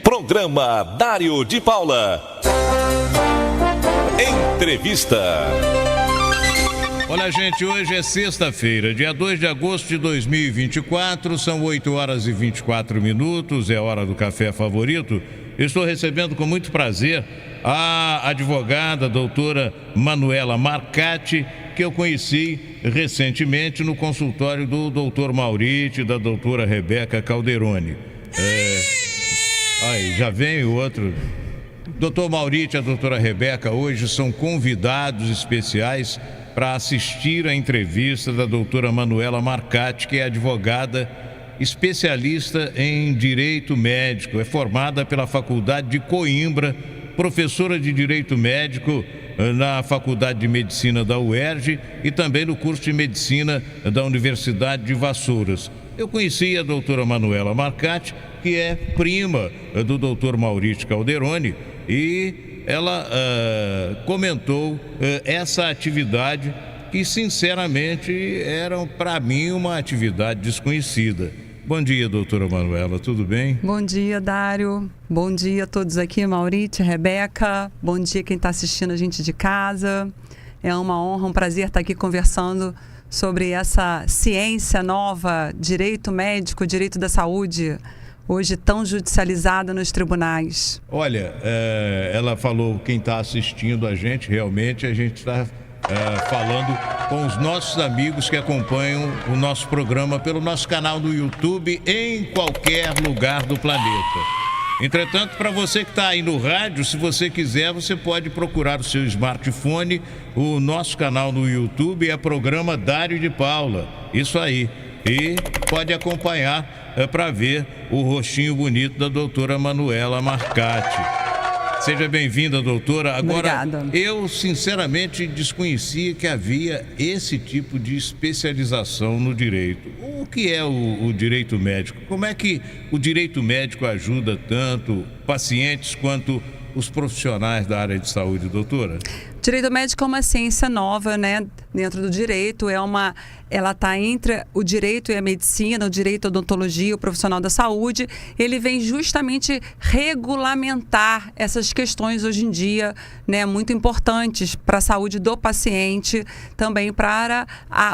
Programa Dário de Paula. Entrevista. Olha, gente, hoje é sexta-feira, dia 2 de agosto de 2024, são 8 horas e 24 minutos, é a hora do café favorito. Estou recebendo com muito prazer a advogada doutora Manuela Marcati, que eu conheci recentemente no consultório do doutor Maurício e da doutora Rebeca Calderoni. Aí, já vem o outro. Doutor Maurício e a doutora Rebeca hoje são convidados especiais para assistir à entrevista da doutora Manuela Marcati, que é advogada especialista em direito médico, é formada pela Faculdade de Coimbra, professora de direito médico na Faculdade de Medicina da UERJ e também no curso de Medicina da Universidade de Vassouras. Eu conheci a doutora Manuela Marcati, que é prima do doutor Maurício Calderoni, e ela comentou essa atividade que, sinceramente, era para mim uma atividade desconhecida. Bom dia, doutora Manuela, tudo bem? Bom dia, Dário. Bom dia a todos aqui, Maurício, Rebeca. Bom dia quem está assistindo a gente de casa. É uma honra, um prazer estar aqui conversando sobre essa ciência nova, direito médico, direito da saúde, hoje tão judicializada nos tribunais. Olha, ela falou quem está assistindo a gente, realmente a gente está falando com os nossos amigos que acompanham o nosso programa pelo nosso canal do YouTube em qualquer lugar do planeta. Entretanto, para você que está aí no rádio, se você quiser, você pode procurar o seu smartphone. O nosso canal no YouTube é Programa Dário de Paula. Isso aí. E pode acompanhar para ver o rostinho bonito da doutora Manuela Marcati. Seja bem-vinda, doutora. Agora, obrigada. Eu sinceramente desconhecia que havia esse tipo de especialização no direito. O que é o direito médico? Como é que o direito médico ajuda tanto pacientes quanto os profissionais da área de saúde, doutora? Direito médico é uma ciência nova, né? Dentro do direito, ela está entre o direito e a medicina, o direito à odontologia, o profissional da saúde. Ele vem justamente regulamentar essas questões hoje em dia, né, muito importantes para a saúde do paciente, também para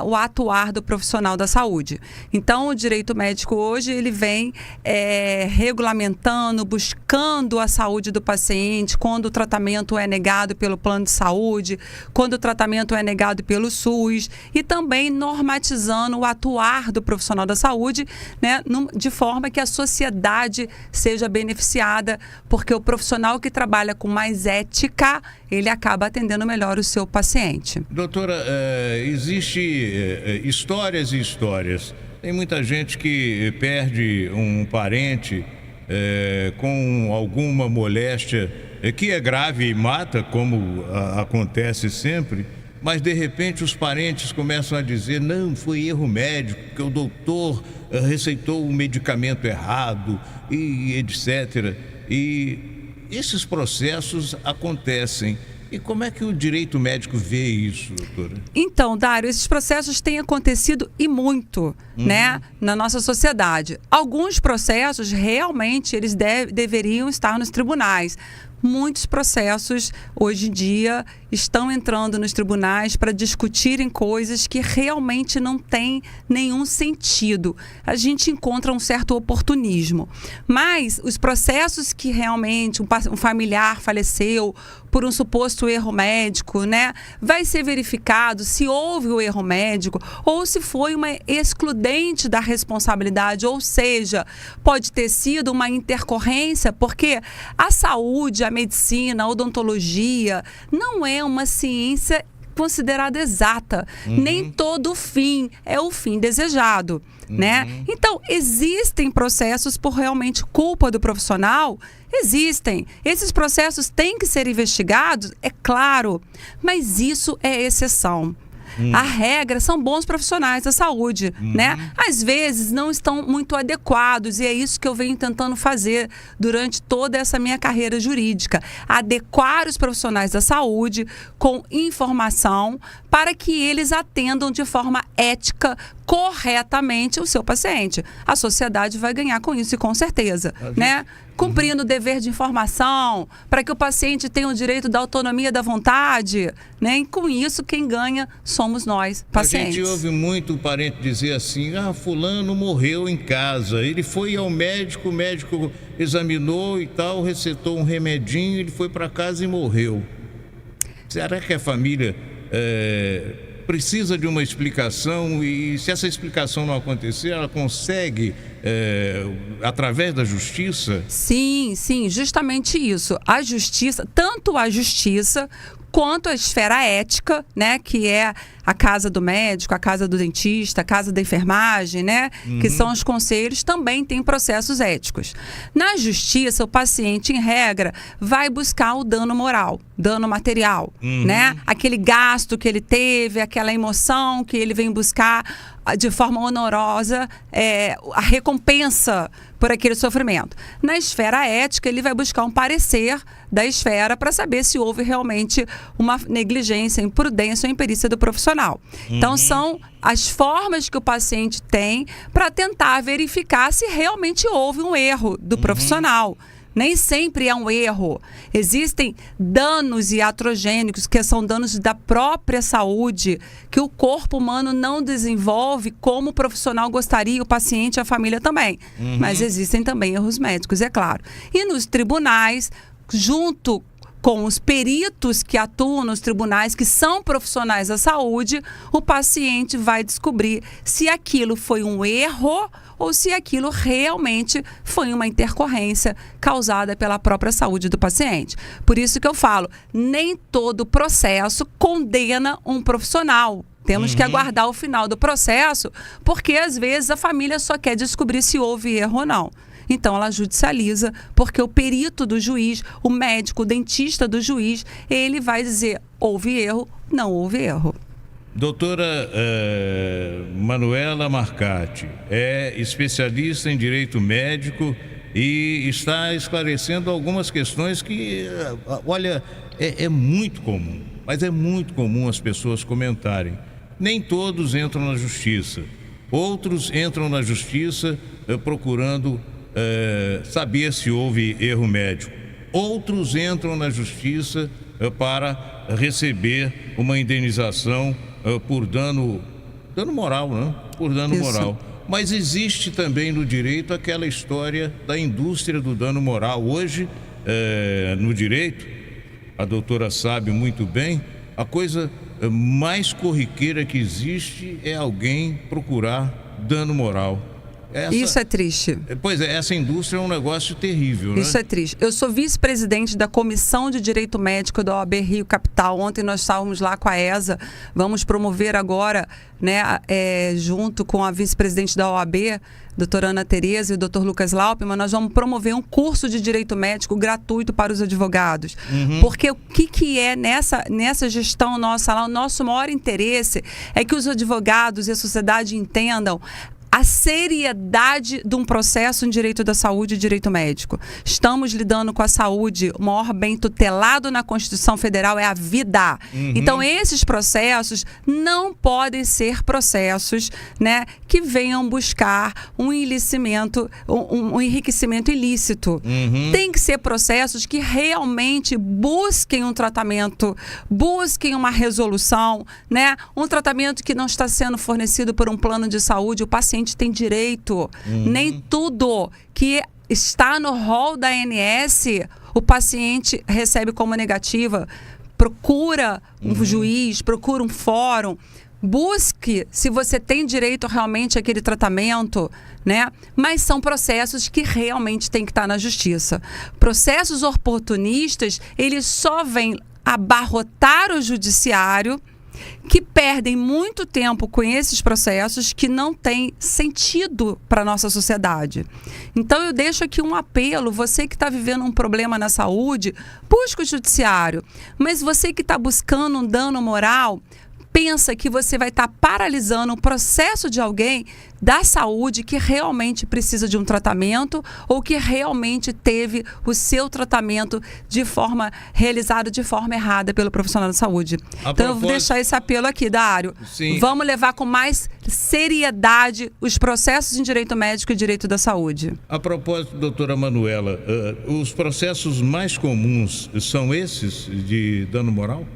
o atuar do profissional da saúde. Então, o direito médico hoje, ele vem regulamentando, buscando a saúde do paciente, quando o tratamento é negado pelo plano de saúde, quando o tratamento é negado pelo SUS, e também normatizando o atuar do profissional da saúde, né, de forma que a sociedade seja beneficiada, porque o profissional que trabalha com mais ética, ele acaba atendendo melhor o seu paciente. Doutora, existe histórias e histórias. Tem muita gente que perde um parente com alguma moléstia que é grave e mata, como acontece sempre, mas de repente os parentes começam a dizer: não, foi erro médico, que o doutor receitou o medicamento errado, e etc. E esses processos acontecem. E como é que o direito médico vê isso, doutora? Então, Dário, esses processos têm acontecido e muito, né, na nossa sociedade. Alguns processos, realmente, eles deveriam estar nos tribunais. Muitos processos, hoje em dia, estão entrando nos tribunais para discutirem coisas que realmente não têm nenhum sentido. A gente encontra um certo oportunismo. Mas os processos que realmente um familiar faleceu por um suposto erro médico, né, vai ser verificado se houve o erro médico ou se foi uma excludente da responsabilidade, ou seja, pode ter sido uma intercorrência, porque a saúde, a medicina, a odontologia não é uma ciência considerada exata. Nem todo fim é o fim desejado, né? Então, existem processos por realmente culpa do profissional? Existem. Esses processos têm que ser investigados, é claro, mas isso é exceção. A regra são bons profissionais da saúde, né? Às vezes não estão muito adequados, e é isso que eu venho tentando fazer durante toda essa minha carreira jurídica. Adequar os profissionais da saúde com informação para que eles atendam de forma ética, corretamente o seu paciente. A sociedade vai ganhar com isso, e com certeza, né? cumprindo o dever de informação, para que o paciente tenha o direito da autonomia da vontade, né? E com isso, quem ganha somos nós, pacientes. A gente ouve muito o parente dizer assim, fulano morreu em casa, ele foi ao médico, o médico examinou e tal, recetou um remedinho, ele foi para casa e morreu. Será que a família precisa de uma explicação e se essa explicação não acontecer, ela consegue, através da justiça? Sim, justamente isso. A justiça, tanto a justiça quanto a esfera ética, né, que é a casa do médico, a casa do dentista, a casa da enfermagem, né, que são os conselhos, também tem processos éticos. Na justiça, o paciente, em regra, vai buscar o dano moral, dano material, né, aquele gasto que ele teve, aquela emoção que ele vem buscar de forma honorosa, a recompensa por aquele sofrimento. Na esfera ética, ele vai buscar um parecer da esfera para saber se houve realmente uma negligência, imprudência ou imperícia do profissional. Então, são as formas que o paciente tem para tentar verificar se realmente houve um erro do profissional. Nem sempre é um erro. Existem danos iatrogênicos, que são danos da própria saúde, que o corpo humano não desenvolve como o profissional gostaria, o paciente e a família também. Mas existem também erros médicos, é claro. E nos tribunais, junto com os peritos que atuam nos tribunais, que são profissionais da saúde, o paciente vai descobrir se aquilo foi um erro ou se aquilo realmente foi uma intercorrência causada pela própria saúde do paciente. Por isso que eu falo, nem todo processo condena um profissional. Temos que aguardar o final do processo, porque às vezes a família só quer descobrir se houve erro ou não. Então, ela judicializa, porque o perito do juiz, o médico, o dentista do juiz, ele vai dizer, houve erro, não houve erro. Doutora Manuela Marcati é especialista em direito médico e está esclarecendo algumas questões que, olha, é muito comum, mas é muito comum as pessoas comentarem. Nem todos entram na justiça, outros entram na justiça procurando saber se houve erro médico. Outros entram na justiça para receber uma indenização por dano moral, né? Por dano moral. Mas existe também no direito aquela história da indústria do dano moral. Hoje, no direito, a doutora sabe muito bem, a coisa mais corriqueira que existe é alguém procurar dano moral. Isso é triste. Pois é, essa indústria é um negócio terrível, né? Isso é triste. Eu sou vice-presidente da Comissão de Direito Médico da OAB Rio Capital. Ontem nós estávamos lá com a ESA. Vamos promover agora, né, junto com a vice-presidente da OAB, doutora Ana Tereza e o doutor Lucas Laupman, nós vamos promover um curso de Direito Médico gratuito para os advogados. Porque o que é nessa gestão nossa lá, o nosso maior interesse é que os advogados e a sociedade entendam a seriedade de um processo em direito da saúde e direito médico. Estamos lidando com a saúde, o maior bem tutelado na Constituição Federal é a vida. Então, esses processos não podem ser processos, né, que venham buscar um enriquecimento ilícito. Tem que ser processos que realmente busquem um tratamento, busquem uma resolução, né? Um tratamento que não está sendo fornecido por um plano de saúde, o paciente tem direito. Nem tudo que está no rol da ANS o paciente recebe como negativa. Procura um juiz, procura um fórum, busque se você tem direito realmente àquele tratamento, né? Mas são processos que realmente têm que estar na justiça. Processos oportunistas, eles só vêm abarrotar o judiciário, que perdem muito tempo com esses processos que não têm sentido para a nossa sociedade. Então, eu deixo aqui um apelo, você que está vivendo um problema na saúde, busque o judiciário. Mas você que está buscando um dano moral, pensa que você vai estar paralisando o processo de alguém da saúde que realmente precisa de um tratamento ou que realmente teve o seu tratamento realizado de forma errada pelo profissional da saúde. Então eu vou deixar esse apelo aqui, Dário. Sim. Vamos levar com mais seriedade os processos em direito médico e direito da saúde. A propósito, doutora Manuela, os processos mais comuns são esses de dano moral?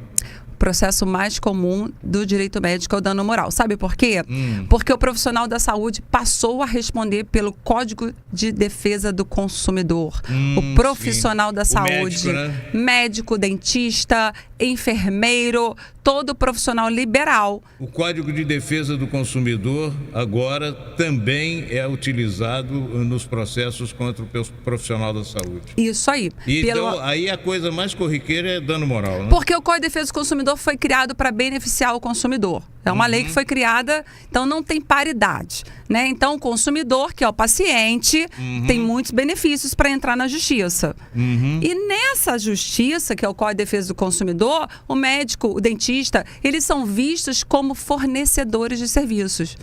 Processo mais comum do direito médico é o dano moral. Sabe por quê? Porque o profissional da saúde passou a responder pelo Código de Defesa do Consumidor. O profissional da saúde, médico, dentista, enfermeiro, todo profissional liberal. O Código de Defesa do Consumidor agora também é utilizado nos processos contra o profissional da saúde. Isso aí. Então, aí a coisa mais corriqueira é dano moral, né? Porque o Código de Defesa do Consumidor foi criado para beneficiar o consumidor. É uma lei que foi criada, então não tem paridade, né? Então o consumidor, que é o paciente, tem muitos benefícios para entrar na justiça. E nessa justiça, que é o Código de Defesa do Consumidor, o médico, o dentista, eles são vistos como fornecedores de serviços.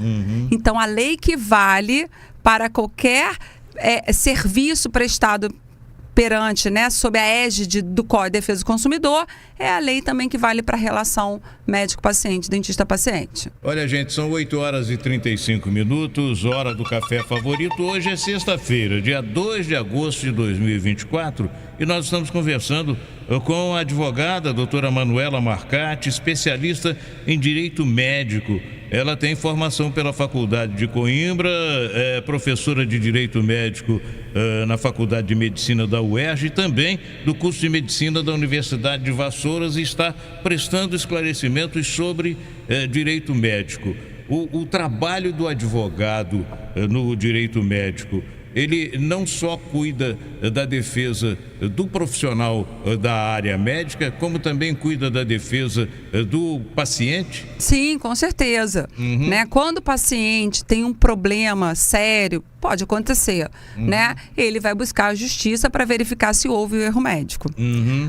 Então a lei que vale para qualquer serviço prestado perante, né, sob a égide do Código de Defesa do Consumidor, é a lei também que vale para a relação médico-paciente, dentista-paciente. Olha, gente, são 8h35, hora do café favorito. Hoje é sexta-feira, dia 2 de agosto de 2024, e nós estamos conversando com a advogada, doutora Manuela Marcati, especialista em direito médico. Ela tem formação pela Faculdade de Coimbra, é professora de Direito Médico na Faculdade de Medicina da UERJ e também do curso de Medicina da Universidade de Vassouras e está prestando esclarecimentos sobre direito médico. O trabalho do advogado no direito médico, ele não só cuida da defesa do profissional da área médica, como também cuida da defesa do paciente? Sim, com certeza. Né? Quando o paciente tem um problema sério, pode acontecer, né? Ele vai buscar a justiça para verificar se houve o erro médico.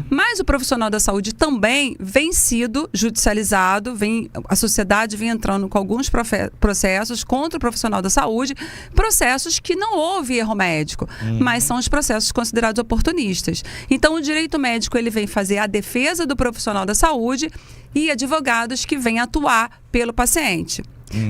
Mas o profissional da saúde também vem sido judicializado, a sociedade vem entrando com alguns processos contra o profissional da saúde, processos que não houve erro médico, mas são os processos considerados oportunistas. Então, o direito médico ele vem fazer a defesa do profissional da saúde e advogados que vêm atuar pelo paciente.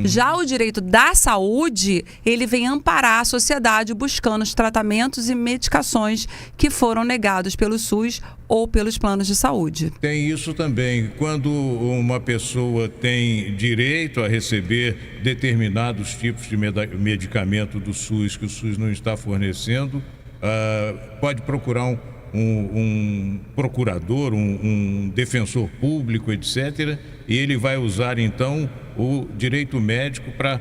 Já o direito da saúde, ele vem amparar a sociedade buscando os tratamentos e medicações que foram negados pelo SUS ou pelos planos de saúde. Tem isso também. Quando uma pessoa tem direito a receber determinados tipos de medicamento do SUS que o SUS não está fornecendo, pode procurar um procurador, um defensor público, etc., e ele vai usar, então, o direito médico para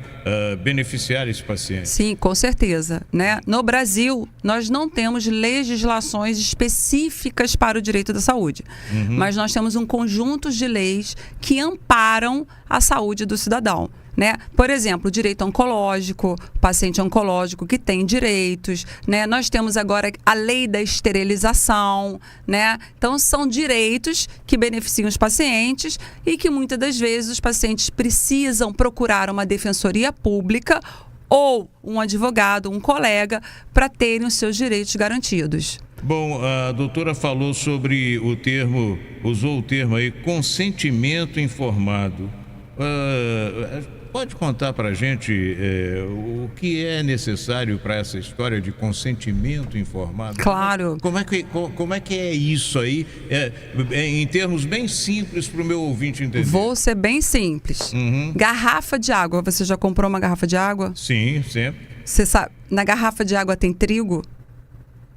beneficiar esse paciente. Sim, com certeza, né? No Brasil, nós não temos legislações específicas para o direito da saúde, mas nós temos um conjunto de leis que amparam a saúde do cidadão. Né? Por exemplo, o direito oncológico, o paciente oncológico que tem direitos, né? Nós temos agora a lei da esterilização, né? Então são direitos que beneficiam os pacientes e que muitas das vezes os pacientes precisam procurar uma defensoria pública ou um advogado, um colega, para terem os seus direitos garantidos. Bom, a doutora falou sobre usou o termo aí, consentimento informado. Pode contar para a gente o que é necessário para essa história de consentimento informado? Claro. Como é que é isso aí, em termos bem simples para o meu ouvinte entender? Vou ser bem simples. Garrafa de água. Você já comprou uma garrafa de água? Sim, sempre. Você sabe, na garrafa de água tem trigo?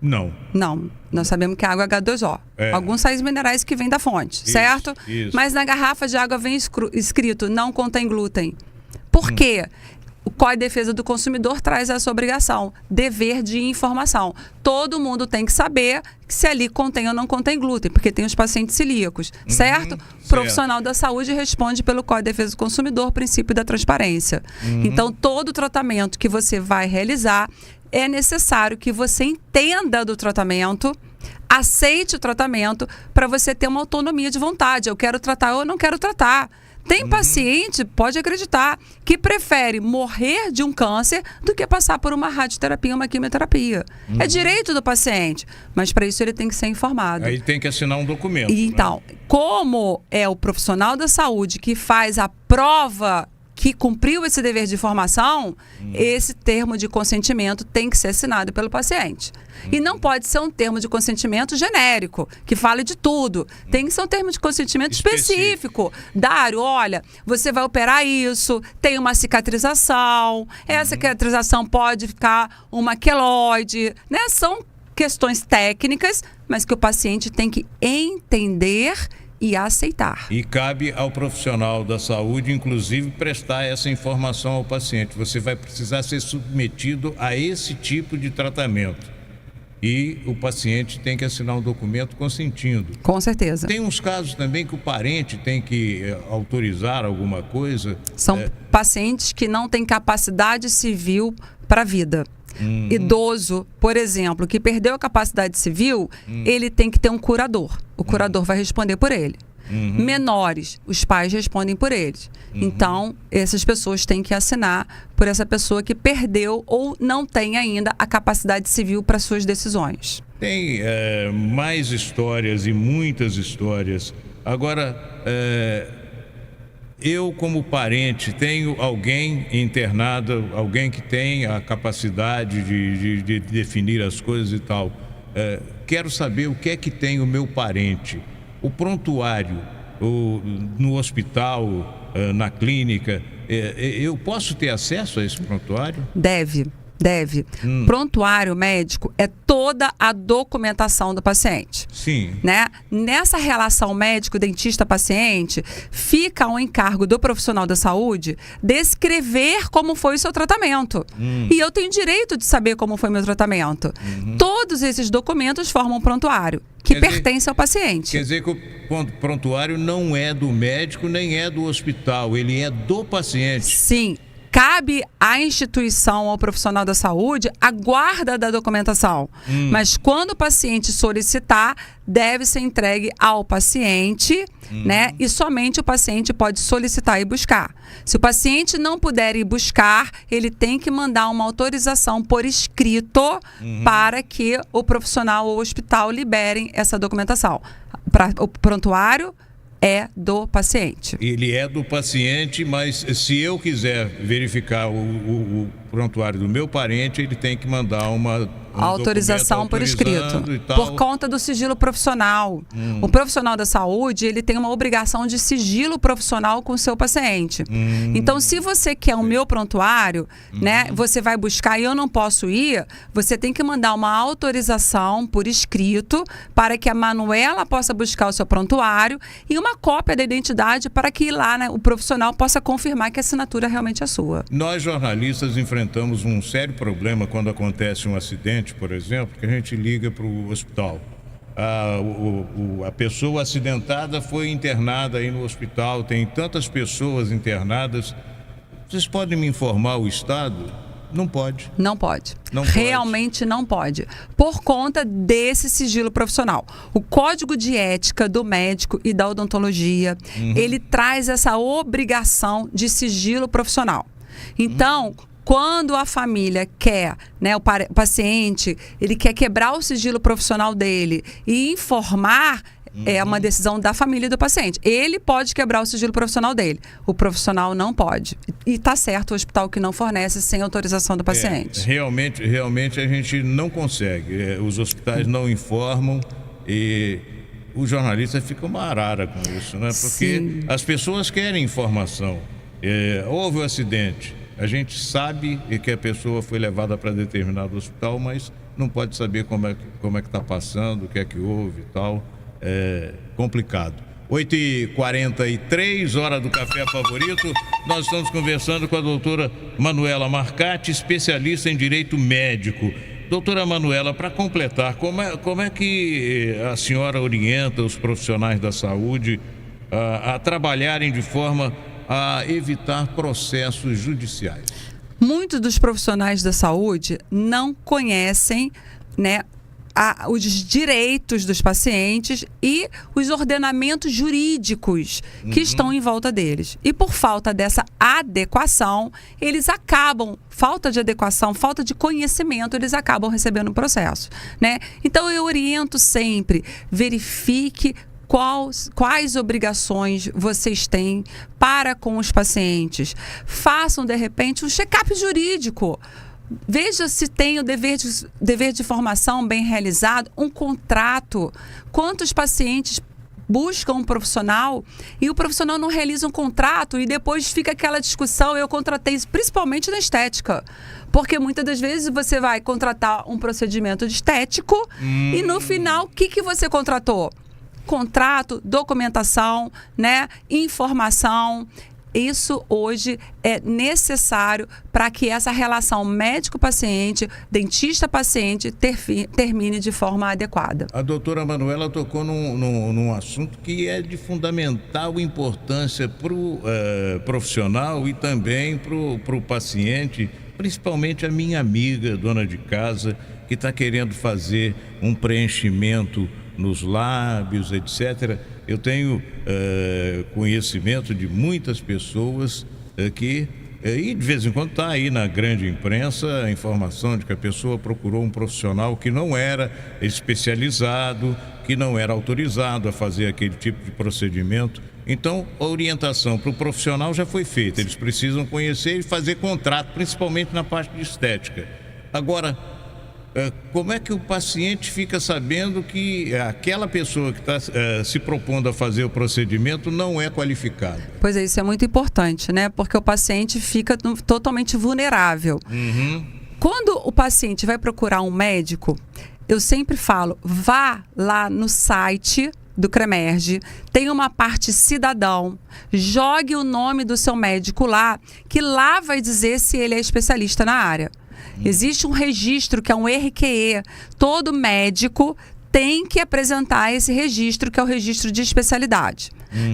Não. Não. Nós sabemos que a água é H2O. Alguns sais minerais que vêm da fonte, certo? Isso. Mas na garrafa de água vem escrito, não contém glúten. Por quê? O Código de Defesa do Consumidor traz essa obrigação, dever de informação. Todo mundo tem que saber se ali contém ou não contém glúten, porque tem os pacientes celíacos, certo? O profissional da saúde responde pelo Código de Defesa do Consumidor, princípio da transparência. Então, todo tratamento que você vai realizar, é necessário que você entenda do tratamento, aceite o tratamento para você ter uma autonomia de vontade. Eu quero tratar ou eu não quero tratar. Tem paciente, pode acreditar, que prefere morrer de um câncer do que passar por uma radioterapia, uma quimioterapia. É direito do paciente, mas para isso ele tem que ser informado. Aí tem que assinar um documento. E, então, como é o profissional da saúde que faz a prova que cumpriu esse dever de informação, esse termo de consentimento tem que ser assinado pelo paciente. E não pode ser um termo de consentimento genérico, que fale de tudo. Tem que ser um termo de consentimento específico. Dário, olha, você vai operar isso, tem uma cicatrização, essa cicatrização pode ficar uma queloide, né? São questões técnicas, mas que o paciente tem que entender e aceitar. E cabe ao profissional da saúde, inclusive, prestar essa informação ao paciente. Você vai precisar ser submetido a esse tipo de tratamento. E o paciente tem que assinar um documento consentindo. Com certeza. Tem uns casos também que o parente tem que autorizar alguma coisa. São pacientes que não têm capacidade civil para a vida. Idoso, por exemplo, que perdeu a capacidade civil, ele tem que ter um curador. O curador vai responder por ele. Menores, os pais respondem por eles. Então, essas pessoas têm que assinar por essa pessoa que perdeu ou não tem ainda a capacidade civil para suas decisões. Tem mais histórias e muitas histórias. Agora, eu como parente tenho alguém internado, alguém que tem a capacidade de definir as coisas e tal. Quero saber o que é que tem o meu parente. O prontuário no hospital, na clínica, eu posso ter acesso a esse prontuário? Deve. Prontuário médico é toda a documentação do paciente. Sim. Né? Nessa relação médico-dentista-paciente, fica ao encargo do profissional da saúde descrever como foi o seu tratamento. E eu tenho direito de saber como foi meu tratamento. Todos esses documentos formam um prontuário que pertence ao paciente. Quer dizer que o prontuário não é do médico nem é do hospital, ele é do paciente. Sim. Cabe à instituição, ao profissional da saúde, a guarda da documentação. Mas quando o paciente solicitar, deve ser entregue ao paciente, né? E somente o paciente pode solicitar e buscar. Se o paciente não puder ir buscar, ele tem que mandar uma autorização por escrito para que o profissional ou o hospital liberem essa documentação. O prontuário é do paciente. Ele é do paciente, mas se eu quiser verificar o prontuário do meu parente, ele tem que mandar uma autorização por escrito, por conta do sigilo profissional. O profissional da saúde, ele tem uma obrigação de sigilo profissional com o seu paciente. Então, se você quer o meu prontuário, né, você vai buscar e eu não posso ir, você tem que mandar uma autorização por escrito para que a Manuela possa buscar o seu prontuário e uma cópia da identidade para que lá, né, o profissional possa confirmar que a assinatura realmente é sua. Nós, jornalistas, enfrentamos um sério problema quando acontece um acidente, por exemplo, que a gente liga para o hospital. A pessoa acidentada foi internada aí no hospital, tem tantas pessoas internadas. Vocês podem me informar o estado? Não pode. Não pode. Realmente não pode. Por conta desse sigilo profissional. O Código de Ética do médico e da odontologia, ele traz essa obrigação de sigilo profissional. Então, quando a família quer, né, o paciente, ele quer quebrar o sigilo profissional dele e informar, é uma decisão da família e do paciente. Ele pode quebrar o sigilo profissional dele. O profissional não pode. E está certo o hospital que não fornece sem autorização do paciente. Realmente a gente não consegue. Os hospitais não informam e o jornalista fica uma arara com isso, né? Porque as pessoas querem informação. Houve um acidente. A gente sabe que a pessoa foi levada para determinado hospital, mas não pode saber como é que está passando, o que é que houve e tal. É complicado. 8h43, hora do café favorito. Nós estamos conversando com a doutora Manuela Marcati, especialista em direito médico. Doutora Manuela, para completar, como é que a senhora orienta os profissionais da saúde a trabalharem de forma a evitar processos judiciais? Muitos dos profissionais da saúde não conhecem, né, os direitos dos pacientes e os ordenamentos jurídicos que estão em volta deles. E por falta dessa adequação, eles acabam, falta de adequação, falta de conhecimento, eles acabam recebendo o processo, né? Então eu oriento sempre, verifique quais obrigações vocês têm para com os pacientes. Façam, de repente, um check-up jurídico. Veja se tem o dever de formação bem realizado, um contrato. Quantos pacientes buscam um profissional e o profissional não realiza um contrato e depois fica aquela discussão, eu contratei isso, principalmente na estética. Porque muitas das vezes você vai contratar um procedimento estético e no final, o que você contratou? Contrato, documentação, né? Informação. Isso hoje é necessário para que essa relação médico-paciente, dentista-paciente termine de forma adequada. A doutora Manuela tocou num assunto que é de fundamental importância para o profissional e também para o paciente, principalmente a minha amiga, dona de casa, que está querendo fazer um preenchimento nos lábios, etc. Eu tenho conhecimento de muitas pessoas que, e de vez em quando está aí na grande imprensa a informação de que a pessoa procurou um profissional que não era especializado, que não era autorizado a fazer aquele tipo de procedimento. Então, a orientação para o profissional já foi feita. Eles precisam conhecer e fazer contrato, principalmente na parte de estética. Agora, como é que o paciente fica sabendo que aquela pessoa que está se propondo a fazer o procedimento não é qualificada? Pois é, isso é muito importante, né? Porque o paciente fica totalmente vulnerável. Quando o paciente vai procurar um médico, eu sempre falo, vá lá no site do CREMERGE, tem uma parte cidadão, jogue o nome do seu médico lá, que lá vai dizer se ele é especialista na área. Existe um registro que é um RQE. Todo médico tem que apresentar esse registro, que é o registro de especialidade.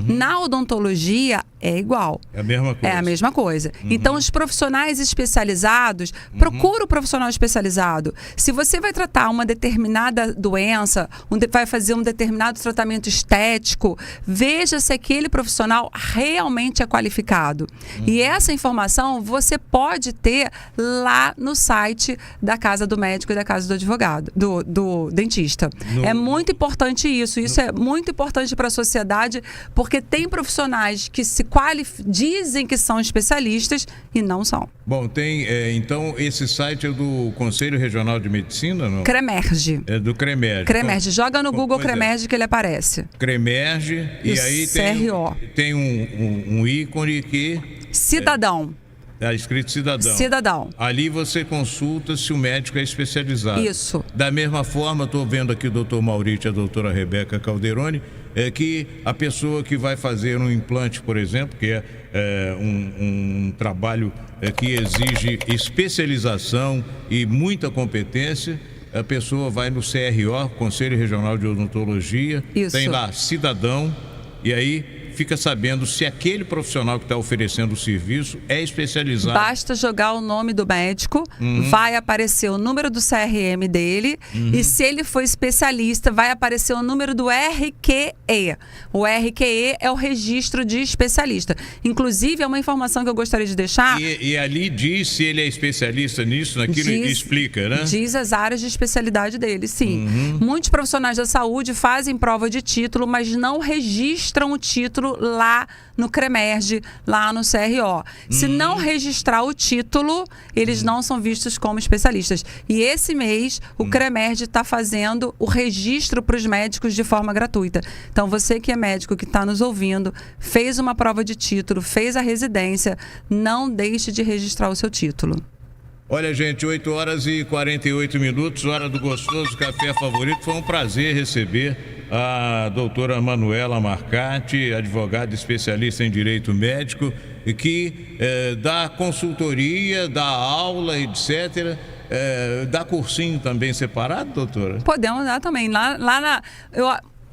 Na odontologia é igual. É a mesma coisa. É a mesma coisa. Então, os profissionais especializados, procura o profissional especializado. Se você vai tratar uma determinada doença, vai fazer um determinado tratamento estético, veja se aquele profissional realmente é qualificado. E essa informação você pode ter lá no site da Casa do Médico e da Casa do Advogado, do dentista. É muito importante isso. Isso é muito importante para a sociedade, porque tem profissionais que se dizem que são especialistas e não são. Bom, tem, então, esse site é do Conselho Regional de Medicina, não? CREMERGE. É do CREMERGE. CREMERGE. Joga no Google CREMERGE que ele aparece. CREMERGE. E aí tem um ícone que... Cidadão. Está escrito cidadão. Cidadão. Ali você consulta se o médico é especializado. Isso. Da mesma forma, estou vendo aqui o doutor Maurício e a doutora Rebeca Calderoni, que a pessoa que vai fazer um implante, por exemplo, que é um trabalho que exige especialização e muita competência, a pessoa vai no CRO, Conselho Regional de Odontologia, Isso. Tem lá cidadão, e aí fica sabendo se aquele profissional que está oferecendo o serviço é especializado. Basta jogar o nome do médico, vai aparecer o número do CRM dele, e se ele for especialista, vai aparecer o número do RQE. O RQE é o registro de especialista. Inclusive, é uma informação que eu gostaria de deixar. E ali diz se ele é especialista nisso, naquilo, explica, né? Diz as áreas de especialidade dele, sim. Muitos profissionais da saúde fazem prova de título, mas não registram o título lá no CREMERGE, lá no CRO. Se não registrar o título, eles não são vistos como especialistas. E esse mês, o CREMERGE está fazendo o registro para os médicos de forma gratuita. Então, você que é médico, que está nos ouvindo, fez uma prova de título, fez a residência, não deixe de registrar o seu título. Olha, gente, 8h48, hora do gostoso café favorito. Foi um prazer receber a doutora Manuela Marcati, advogada especialista em direito médico, e que dá consultoria, dá aula, etc. Dá cursinho também separado, doutora? Podemos dar também.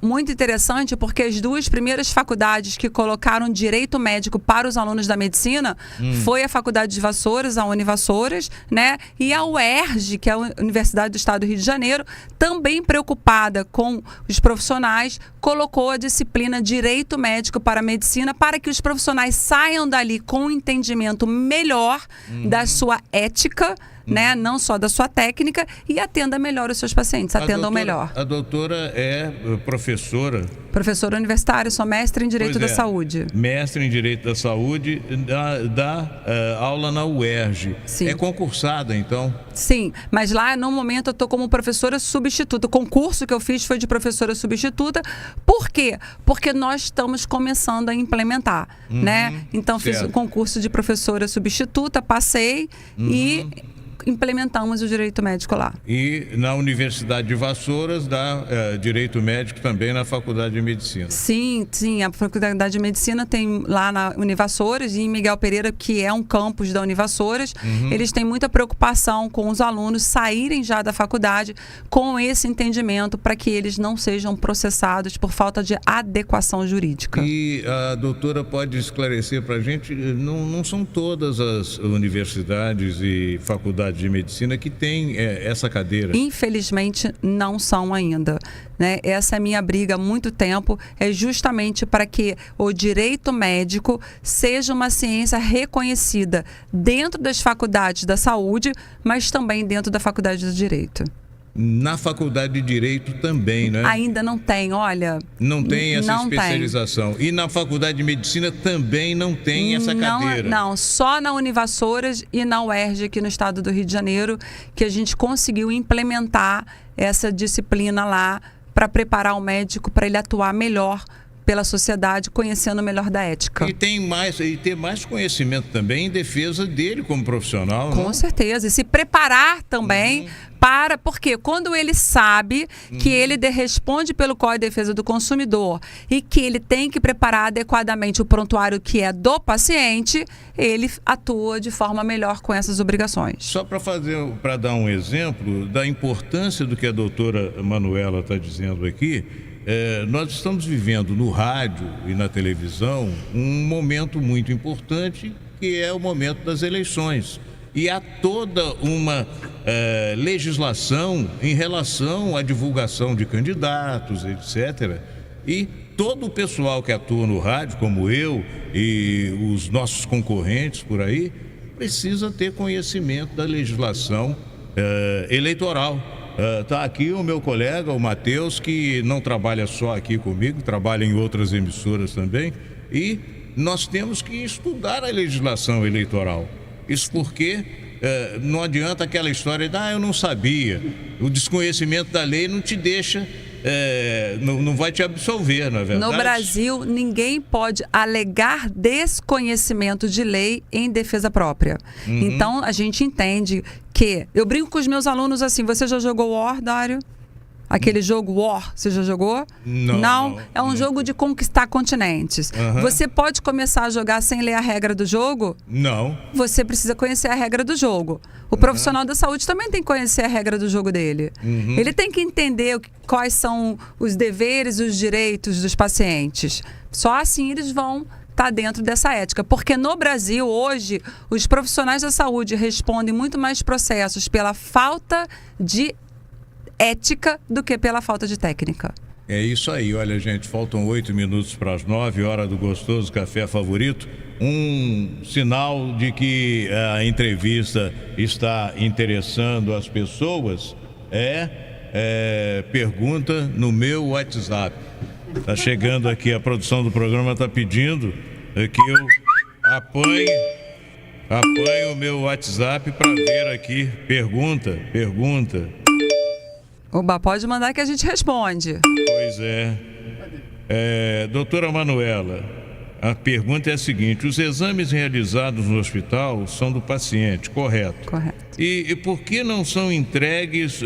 muito interessante porque as duas primeiras faculdades que colocaram direito médico para os alunos da medicina foi a Faculdade de Vassouras, a Univassouras, né? E a UERJ, que é a Universidade do Estado do Rio de Janeiro, também preocupada com os profissionais, colocou a disciplina Direito Médico para a Medicina para que os profissionais saiam dali com um entendimento melhor da sua ética, né? Não só da sua técnica, e atenda melhor os seus pacientes, atendam melhor. A doutora é professora? Professora universitária, sou mestre em Direito da Saúde. Mestre em Direito da Saúde, dá aula na UERJ. Sim. É concursada, então? Sim, mas lá no momento eu estou como professora substituta. O concurso que eu fiz foi de professora substituta. Por quê? Porque nós estamos começando a implementar, né? Então fiz o concurso de professora substituta, passei e implementamos o direito médico lá. E na Universidade de Vassouras dá direito médico também na Faculdade de Medicina? Sim, a Faculdade de Medicina tem lá na Univassouras e em Miguel Pereira, que é um campus da Univassouras, eles têm muita preocupação com os alunos saírem já da faculdade com esse entendimento para que eles não sejam processados por falta de adequação jurídica. E a doutora pode esclarecer para a gente, não são todas as universidades e faculdades de medicina que tem essa cadeira? Infelizmente não são ainda, né? Essa é a minha briga há muito tempo, é justamente para que o direito médico seja uma ciência reconhecida dentro das faculdades da saúde, mas também dentro da faculdade do direito. Na faculdade de Direito também, né? Ainda não tem, olha. Não tem essa não especialização. Tem. E na faculdade de Medicina também não tem essa cadeira? Não, só na Univassouras e na UERJ aqui no estado do Rio de Janeiro que a gente conseguiu implementar essa disciplina lá para preparar o médico para ele atuar melhor pela sociedade, conhecendo melhor da ética. E ter mais conhecimento também em defesa dele como profissional, Com certeza. E se preparar também porque quando ele sabe que ele responde pelo Código de Defesa do Consumidor e que ele tem que preparar adequadamente o prontuário que é do paciente, ele atua de forma melhor com essas obrigações. Só para dar um exemplo da importância do que a doutora Manuela está dizendo aqui, nós estamos vivendo no rádio e na televisão um momento muito importante, que é o momento das eleições. E há toda uma legislação em relação à divulgação de candidatos, etc. E todo o pessoal que atua no rádio, como eu e os nossos concorrentes por aí, precisa ter conhecimento da legislação eleitoral. Está aqui o meu colega, o Matheus, que não trabalha só aqui comigo, trabalha em outras emissoras também, e nós temos que estudar a legislação eleitoral. Isso porque não adianta aquela história de eu não sabia. O desconhecimento da lei não te deixa, não vai te absolver, não é verdade? No Brasil, ninguém pode alegar desconhecimento de lei em defesa própria. Então, a gente entende que... Eu brinco com os meus alunos assim, você já jogou War, Dário? Aquele jogo War, você já jogou? Não? É um jogo de conquistar continentes. Você pode começar a jogar sem ler a regra do jogo? Não. Você precisa conhecer a regra do jogo. O profissional da saúde também tem que conhecer a regra do jogo dele. Ele tem que entender quais são os deveres e os direitos dos pacientes. Só assim eles vão estar dentro dessa ética. Porque no Brasil, hoje, os profissionais da saúde respondem muito mais processos pela falta de ética do que pela falta de técnica. É isso aí, olha gente, faltam 8 minutos para as 9, hora do gostoso café favorito. Um sinal de que a entrevista está interessando as pessoas pergunta no meu WhatsApp. Está chegando aqui, a produção do programa está pedindo que eu apanhe o meu WhatsApp para ver aqui. Pergunta. Oba, pode mandar que a gente responde. Pois é. Doutora Manuela, a pergunta é a seguinte: os exames realizados no hospital são do paciente, correto? Correto. E por que não são entregues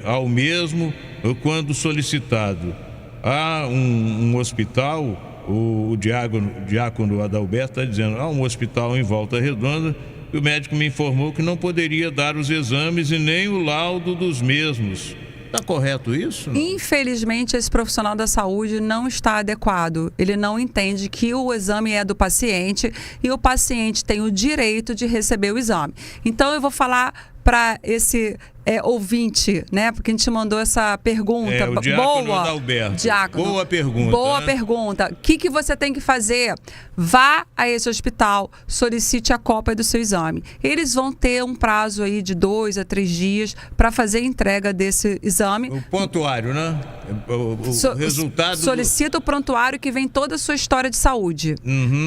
ao mesmo quando solicitado? Há um hospital, o diácono Adalberto está dizendo, há um hospital em Volta Redonda, e o médico me informou que não poderia dar os exames e nem o laudo dos mesmos. Está correto isso? Não? Infelizmente, esse profissional da saúde não está adequado. Ele não entende que o exame é do paciente e o paciente tem o direito de receber o exame. Então, eu vou falar para esse ouvinte, né? Porque a gente mandou essa pergunta. O Diácono boa, Adalberto. Diácono. Boa pergunta. Boa né? pergunta. O que você tem que fazer? Vá a esse hospital, solicite a cópia do seu exame. Eles vão ter um prazo aí de 2 a 3 dias para fazer a entrega desse exame. O prontuário, né? O resultado. Solicita o prontuário que vem toda a sua história de saúde.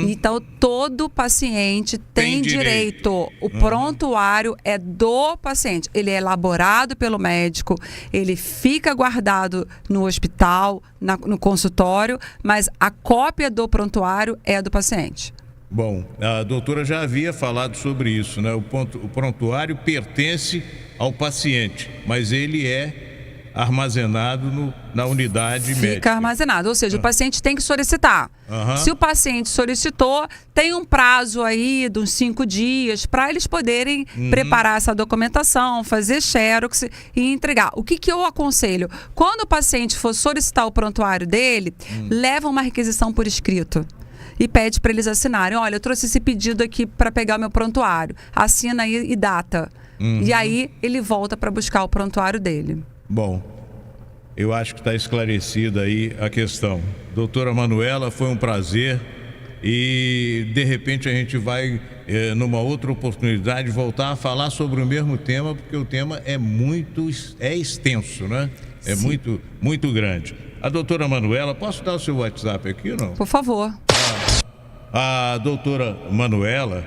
Então, todo paciente tem direito. O prontuário é do paciente. Ele é elaborado pelo médico, ele fica guardado no hospital, no consultório, mas a cópia do prontuário é do paciente. Bom, a doutora já havia falado sobre isso, né? O prontuário pertence ao paciente, mas ele é armazenado na unidade médica. Fica armazenado, ou seja, o paciente tem que solicitar. Se o paciente solicitou, tem um prazo aí de uns 5 dias para eles poderem preparar essa documentação, fazer xerox e entregar. O que eu aconselho? Quando o paciente for solicitar o prontuário dele, leva uma requisição por escrito e pede para eles assinarem. Olha, eu trouxe esse pedido aqui para pegar o meu prontuário. Assina aí e data. E aí ele volta para buscar o prontuário dele. Bom, eu acho que está esclarecida aí a questão. Doutora Manuela, foi um prazer e de repente a gente vai, numa outra oportunidade, voltar a falar sobre o mesmo tema, porque o tema é extenso, né? É muito grande. A doutora Manuela, posso dar o seu WhatsApp aqui ou não? Por favor. A doutora Manuela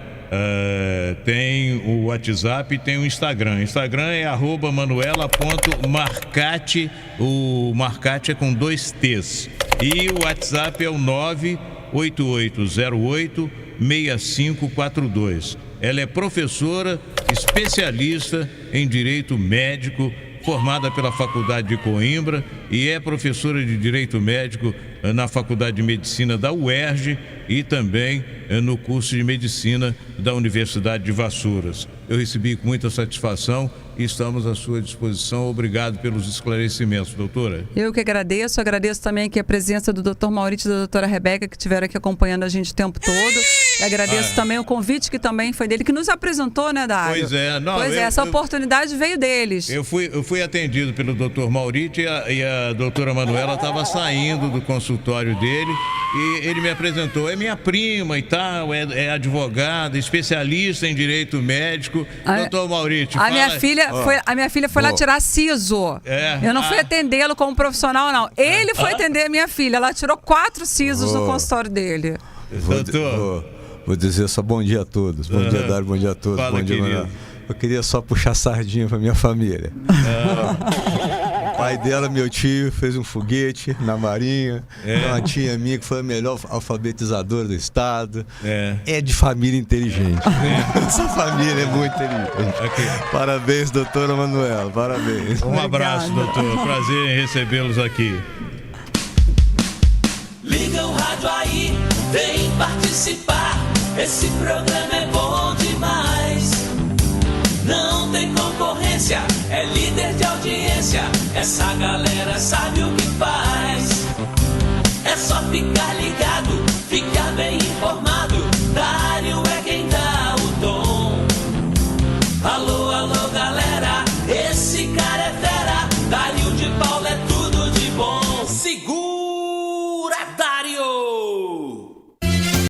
tem o WhatsApp e tem o Instagram. Instagram é @manuela.marcate. O Marcate é com 2 T's. E o WhatsApp é o 98808-6542. Ela é professora, especialista em direito médico, formada pela Faculdade de Coimbra e é professora de Direito Médico na Faculdade de Medicina da UERJ e também no curso de Medicina da Universidade de Vassouras. Eu recebi com muita satisfação e estamos à sua disposição. Obrigado pelos esclarecimentos, doutora. Eu que agradeço também aqui a presença do Dr. Maurício e da doutora Rebeca, que estiveram aqui acompanhando a gente o tempo todo. E agradeço também o convite que também foi dele, que nos apresentou, né, Dário? Pois é. Essa oportunidade veio deles. Eu fui atendido pelo Dr. Maurício e a doutora Manuela estava saindo do consultório dele e ele me apresentou. É minha prima e tal, é advogada, especialista em direito médico. Doutor Maurício, a minha filha foi lá tirar siso. Eu não fui atendê-lo como profissional, não. Ele foi atender a minha filha. Ela tirou 4 sisos no consultório dele. Vou dizer só bom dia a todos. Bom dia, Dário, bom dia a todos. Fala, bom dia, querido. Eu queria só puxar sardinha pra minha família. O pai dela, meu tio, fez um foguete na Marinha. Uma tia minha que foi a melhor alfabetizadora do estado. É de família inteligente. Essa família é muito inteligente. Parabéns, doutora Manuela. Parabéns. Um abraço, doutor. Prazer em recebê-los aqui. Liga o rádio aí, vem participar. Esse programa é bom demais. Não tem concorrência, é líder de audiência. Essa galera sabe o que faz. É só ficar ligado, ficar bem informado.